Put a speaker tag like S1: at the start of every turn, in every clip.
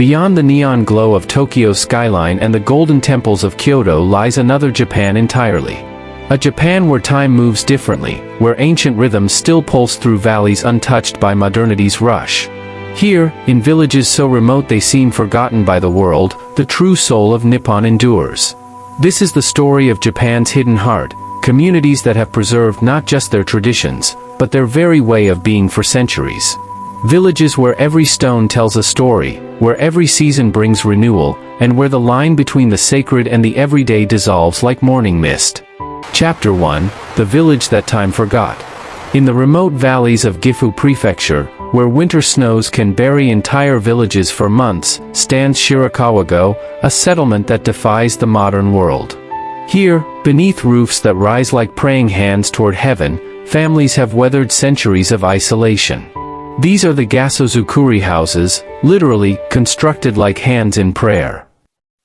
S1: Beyond the neon glow of Tokyo's skyline and the golden temples of Kyoto lies another Japan entirely. A Japan where time moves differently, where ancient rhythms still pulse through valleys untouched by modernity's rush. Here, in villages so remote they seem forgotten by the world, the true soul of Nippon endures. This is the story of Japan's hidden heart, communities that have preserved not just their traditions, but their very way of being for centuries. Villages where every stone tells a story, where every season brings renewal, and where the line between the sacred and the everyday dissolves like morning mist. Chapter 1: The Village That Time Forgot. In the remote valleys of Gifu Prefecture, where winter snows can bury entire villages for months, stands Shirakawa-go, a settlement that defies the modern world. Here, beneath roofs that rise like praying hands toward heaven, families have weathered centuries of isolation. These are the gasozukuri houses, literally, constructed like hands in prayer.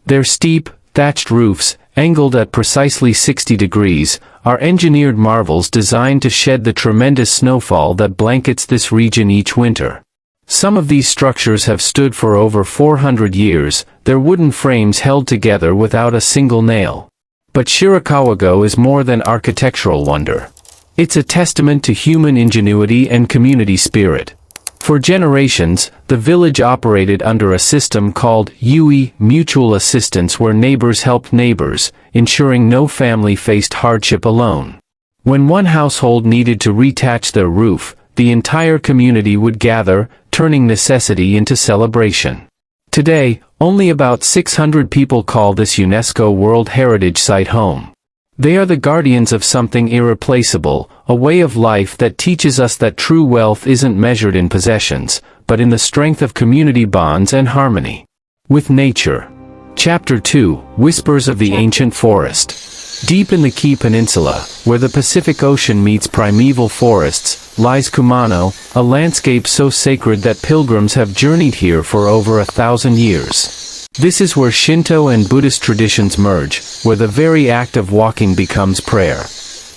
S1: Their steep, thatched roofs, angled at precisely 60 degrees, are engineered marvels designed to shed the tremendous snowfall that blankets this region each winter. Some of these structures have stood for over 400 years, their wooden frames held together without a single nail. But Shirakawa-go is more than architectural wonder. It's a testament to human ingenuity and community spirit. For generations, the village operated under a system called Yui, mutual assistance, where neighbors helped neighbors, ensuring no family faced hardship alone. When one household needed to retouch their roof, the entire community would gather, turning necessity into celebration. Today, only about 600 people call this UNESCO World Heritage Site home. They are the guardians of something irreplaceable, a way of life that teaches us that true wealth isn't measured in possessions, but in the strength of community bonds and harmony with nature. Chapter 2: Whispers of the Ancient Forest. Deep in the Kii Peninsula, where the Pacific Ocean meets primeval forests, lies Kumano, a landscape so sacred that pilgrims have journeyed here for over 1,000 years. This is where Shinto and Buddhist traditions merge, where the very act of walking becomes prayer.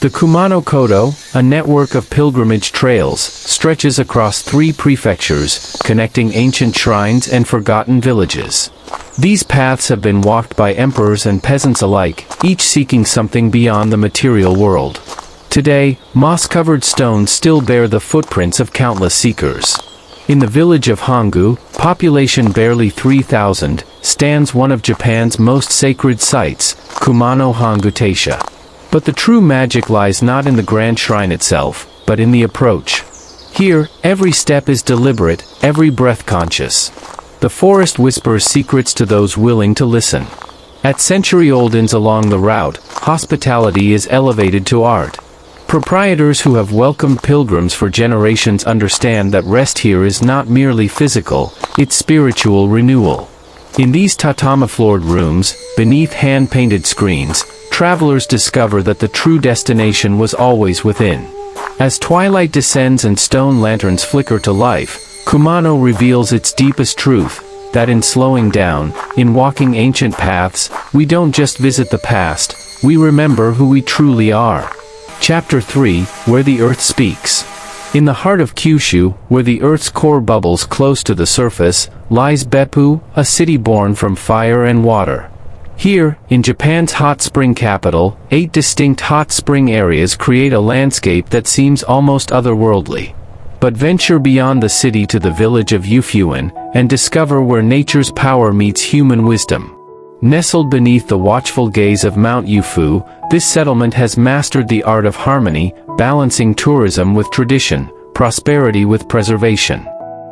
S1: The Kumano Kodo, a network of pilgrimage trails, stretches across 3 prefectures, connecting ancient shrines and forgotten villages. These paths have been walked by emperors and peasants alike, each seeking something beyond the material world. Today, moss-covered stones still bear the footprints of countless seekers. In the village of Hongu, population barely 3,000, stands one of Japan's most sacred sites, Kumano Hongu Taisha. But the true magic lies not in the grand shrine itself, but in the approach. Here, every step is deliberate, every breath conscious. The forest whispers secrets to those willing to listen. At century-old inns along the route, hospitality is elevated to art. Proprietors who have welcomed pilgrims for generations understand that rest here is not merely physical, it's spiritual renewal. In these tatami-floored rooms, beneath hand-painted screens, travelers discover that the true destination was always within. As twilight descends and stone lanterns flicker to life, Kumano reveals its deepest truth, that in slowing down, in walking ancient paths, we don't just visit the past, we remember who we truly are. Chapter 3: Where the Earth Speaks. In the heart of Kyushu, where the Earth's core bubbles close to the surface, lies Beppu, a city born from fire and water. Here, in Japan's hot spring capital, 8 distinct hot spring areas create a landscape that seems almost otherworldly. But venture beyond the city to the village of Yufuin, and discover where nature's power meets human wisdom. Nestled beneath the watchful gaze of Mount Yufu, this settlement has mastered the art of harmony, balancing tourism with tradition, prosperity with preservation.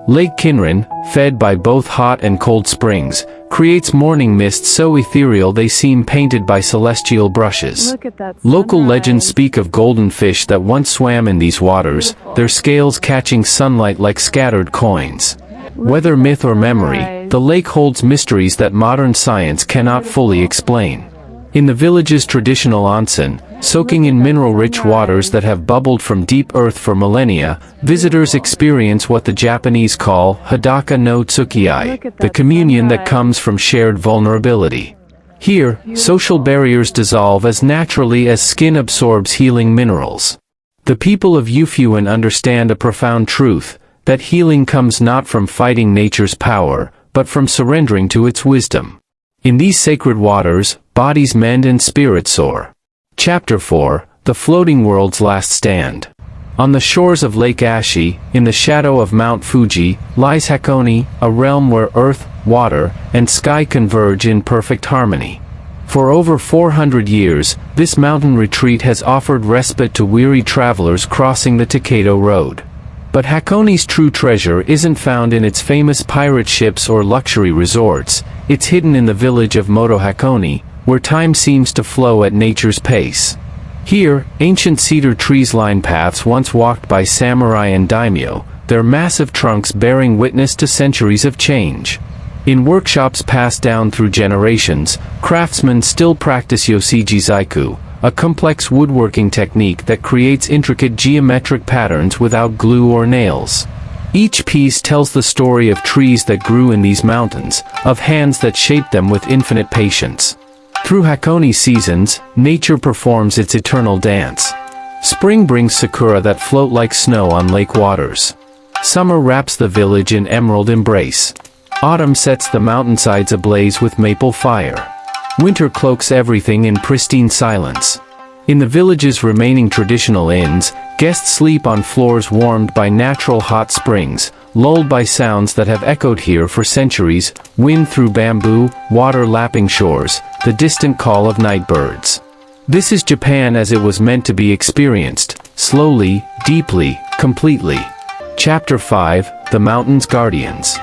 S1: Lake Kinrin, fed by both hot and cold springs, creates morning mists so ethereal they seem painted by celestial brushes. Local legends speak of golden fish that once swam in these waters, their scales catching sunlight like scattered coins. Whether myth or memory, the lake holds mysteries that modern science cannot fully explain. In the village's traditional onsen, soaking in mineral-rich waters that have bubbled from deep earth for millennia, visitors experience what the Japanese call Hadaka no Tsukiyai, the communion that comes from shared vulnerability. Here, social barriers dissolve as naturally as skin absorbs healing minerals. The people of Yufuin understand a profound truth, that healing comes not from fighting nature's power, but from surrendering to its wisdom. In these sacred waters, bodies mend and spirits soar. Chapter 4, The Floating World's Last Stand. On the shores of Lake Ashi, in the shadow of Mount Fuji, lies Hakone, a realm where earth, water, and sky converge in perfect harmony. For over 400 years, this mountain retreat has offered respite to weary travelers crossing the Takedo Road. But Hakone's true treasure isn't found in its famous pirate ships or luxury resorts, it's hidden in the village of Moto Hakone, where time seems to flow at nature's pace. Here, ancient cedar trees line paths once walked by samurai and daimyo, their massive trunks bearing witness to centuries of change. In workshops passed down through generations, craftsmen still practice yoshiji-zaiku, a complex woodworking technique that creates intricate geometric patterns without glue or nails. Each piece tells the story of trees that grew in these mountains, of hands that shaped them with infinite patience. Through Hakone seasons, nature performs its eternal dance. Spring brings sakura that float like snow on lake waters. Summer wraps the village in emerald embrace. Autumn sets the mountainsides ablaze with maple fire. Winter cloaks everything in pristine silence. In the village's remaining traditional inns, guests sleep on floors warmed by natural hot springs, lulled by sounds that have echoed here for centuries, wind through bamboo, water lapping shores, the distant call of night birds. This is Japan as it was meant to be experienced, slowly, deeply, completely. Chapter 5, The Mountain's Guardians.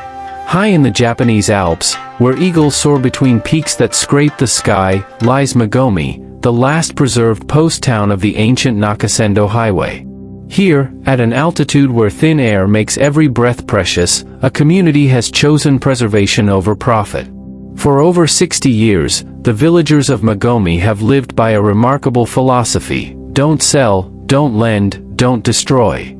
S1: High in the Japanese Alps, where eagles soar between peaks that scrape the sky, lies Megumi, the last preserved post town of the ancient Nakasendo Highway. Here, at an altitude where thin air makes every breath precious, a community has chosen preservation over profit. For over 60 years, the villagers of Megumi have lived by a remarkable philosophy: don't sell, don't lend, don't destroy.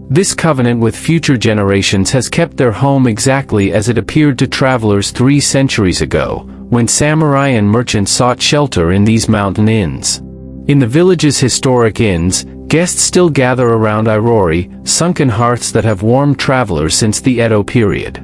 S1: This covenant with future generations has kept their home exactly as it appeared to travelers 3 centuries ago, when samurai and merchants sought shelter in these mountain inns. In the village's historic inns, guests still gather around irori, sunken hearths that have warmed travelers since the Edo period.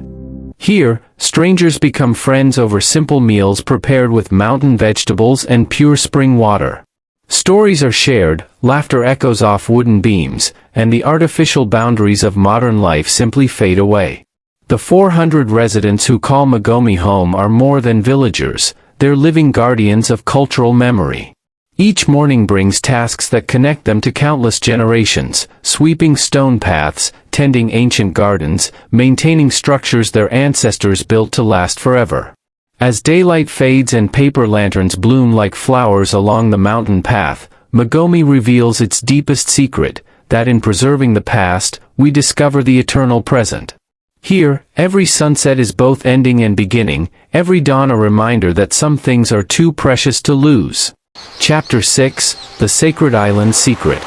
S1: Here, strangers become friends over simple meals prepared with mountain vegetables and pure spring water. Stories are shared, laughter echoes off wooden beams, and the artificial boundaries of modern life simply fade away. The 400 residents who call Megumi home are more than villagers, they're living guardians of cultural memory. Each morning brings tasks that connect them to countless generations, sweeping stone paths, tending ancient gardens, maintaining structures their ancestors built to last forever. As daylight fades and paper lanterns bloom like flowers along the mountain path, Megumi reveals its deepest secret, that in preserving the past, we discover the eternal present. Here, every sunset is both ending and beginning, every dawn a reminder that some things are too precious to lose. Chapter 6, The Sacred Island Secret.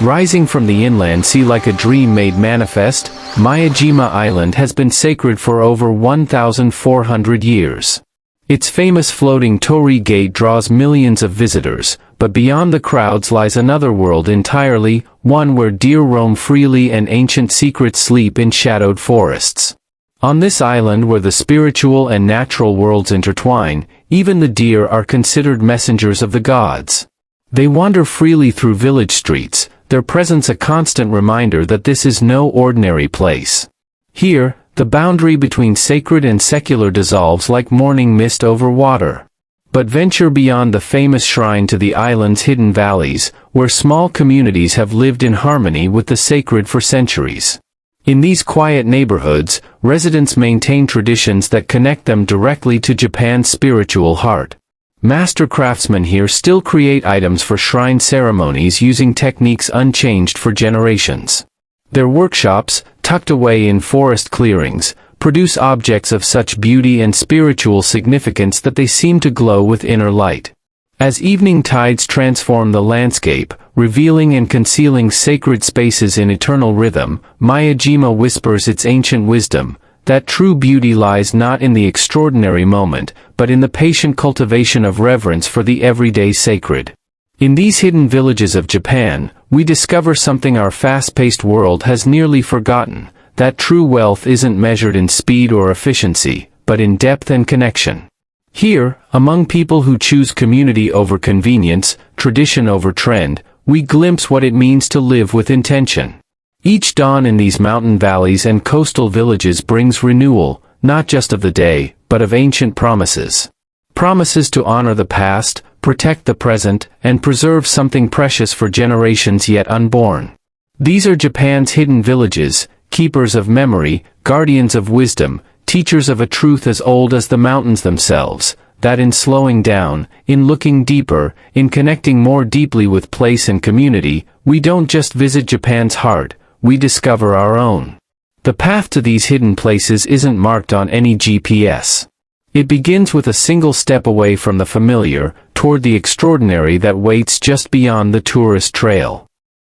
S1: Rising from the inland sea like a dream made manifest, Miyajima Island has been sacred for over 1,400 years. Its famous floating torii gate draws millions of visitors, but beyond the crowds lies another world entirely, one where deer roam freely and ancient secrets sleep in shadowed forests. On this island where the spiritual and natural worlds intertwine, even the deer are considered messengers of the gods. They wander freely through village streets, their presence a constant reminder that this is no ordinary place. Here, the boundary between sacred and secular dissolves like morning mist over water. But venture beyond the famous shrine to the island's hidden valleys, where small communities have lived in harmony with the sacred for centuries. In these quiet neighborhoods, residents maintain traditions that connect them directly to Japan's spiritual heart. Master craftsmen here still create items for shrine ceremonies using techniques unchanged for generations. Their workshops, tucked away in forest clearings, produce objects of such beauty and spiritual significance that they seem to glow with inner light. As evening tides transform the landscape, revealing and concealing sacred spaces in eternal rhythm, Miyajima whispers its ancient wisdom, that true beauty lies not in the extraordinary moment, but in the patient cultivation of reverence for the everyday sacred. In these hidden villages of Japan, we discover something our fast-paced world has nearly forgotten, that true wealth isn't measured in speed or efficiency, but in depth and connection. Here, among people who choose community over convenience, tradition over trend, we glimpse what it means to live with intention. Each dawn in these mountain valleys and coastal villages brings renewal, not just of the day, but of ancient promises. Promises to honor the past, protect the present, and preserve something precious for generations yet unborn. These are Japan's hidden villages, keepers of memory, guardians of wisdom, teachers of a truth as old as the mountains themselves, that in slowing down, in looking deeper, in connecting more deeply with place and community, we don't just visit Japan's heart, we discover our own. The path to these hidden places isn't marked on any GPS. It begins with a single step away from the familiar, toward the extraordinary that waits just beyond the tourist trail.